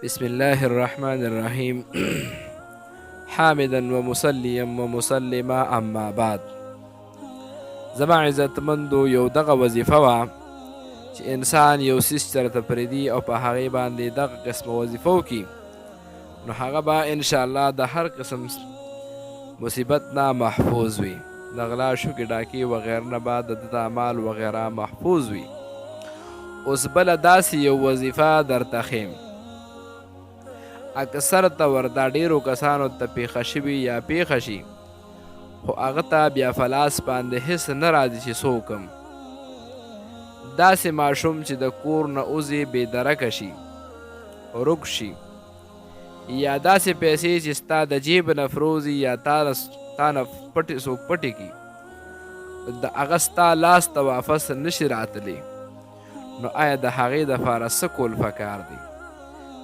بسم الله الرحمن الرحیم. حامدا و مسلیا و مسلما اما بعد. زما عزتمندو یو دغه وظیفه وه چې انسان یو څیز چېرته پرېږدي او په هغې باندې دغه قسمه وظیفه وکړي، نو هغه به انشاءالله د هر قسم مصیبت نه محفوظ وي، د غلا شوکې ډاکې وغیره نه به د ده د اعمال وغیره محفوظ وي. اوس بله داسې یو وظیفه درته ښیم، اکثر ته وردا ډیرو کسانو ته پیښه شوي یا پیښه شي، خو هغه ته بیا فلاس باندې هېڅ نه راځي چې څه وکړم. داسې ماشوم چې د کور نه وځي بېدرکه شي، ورک شي، یا داسې پیسې چې ستا د جیب نه فروزي یا تا نه څوک پټې کړي، د هغه ستا لاس ته واپس نشي راتلی، نو آیا د هغې دپاره څه کول پکار دی؟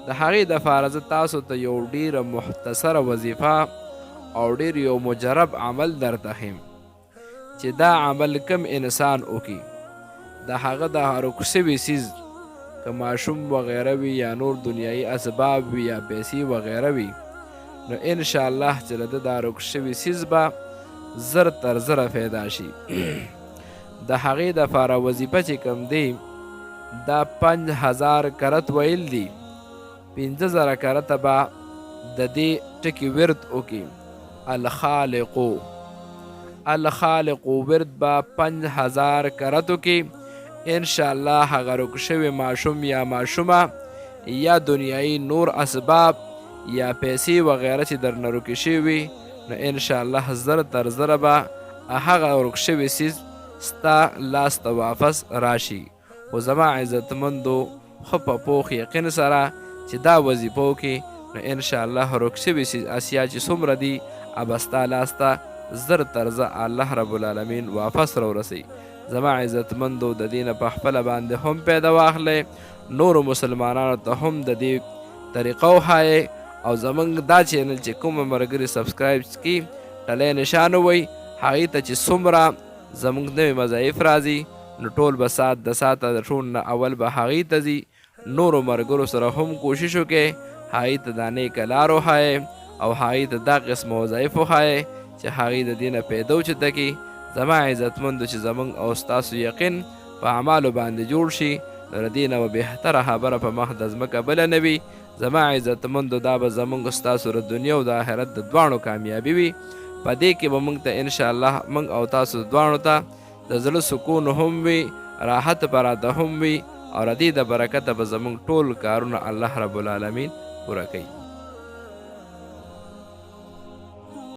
د هغې دپاره زه تاسو ته یو ډیره مختصره وظیفه او ډیر یو مجرب عمل درته ښیم چې دا عمل کم انسان وکړي، د هغه د هرک سوي څیز که ماشوم وغیره وي یا نور دنیایي اسباب وي یا پیسې وغیره وي، نو انشاءالله چې د ده د هرک سوي څیز به زر تر زره پیدا شي. د هغې دپاره وظیفه چې کوم دی دا 5000 کرت ویل دي، 5000 کرته به د دې ټکي ورد وکړي، الخالقو. الخالقو ورد به 5000 کرت وکړي، انشاءالله هغه رک شوی ماشوم یا ماشومه یا دنیایي نور اسباب یا پیسې وغیره چې درنه رکې شوي، نو انشاءالله زر تر زره به هغه رک شوي څیز ستا لاس ته واپس راشي. خو زما عزتمندو ښه په پوخ یقین سره چې دا وظیفه وکړي، نو انشاءالله رک شوي اشیا چې څومره دي هغه ستا لاس ته زر تر زه الله رب العالمین واپس راورسوي. زما عزتمندو د دې نه په خپله باندې هم پیدا واخلئ، نورو مسلمانانو ته هم د دې طریقه وښایئ، او زموږ دا چینل چې کومه ملګري سبسکرایب کړي ډلی نشان ووایي، هغې ته چې څومره زموږ نوې وظایف راځي، نو ټول به ساعت د ساعته د ټول نه اول به هغې ته ځي. نورو ملګرو سره هم کوشش وکړئ هغې ته دا نیکه لار وښایئ او هغې ته دا قسمه وظایف وښایئ چې هغې د دې نه پیدا اوچته کړي. زما عزتمندو چې زموږ او ستاسو یقین په اعمالو باندې جوړ شي، نو د دې نه به بهتره خبره په مخ د ځمکه بله نه وي. زما عزتمندو دا به زموږ ستاسو د دنیا او د آخرت د دواړو کامیابي وي. په دې کې به موږ ته انشاءالله موږ او تاسو دواړو ته د زړه سکون هم وي، راحت براته هم وي، او د دې د برکته به زموږ ټول کارونه الله رب العالمین پوره کوي.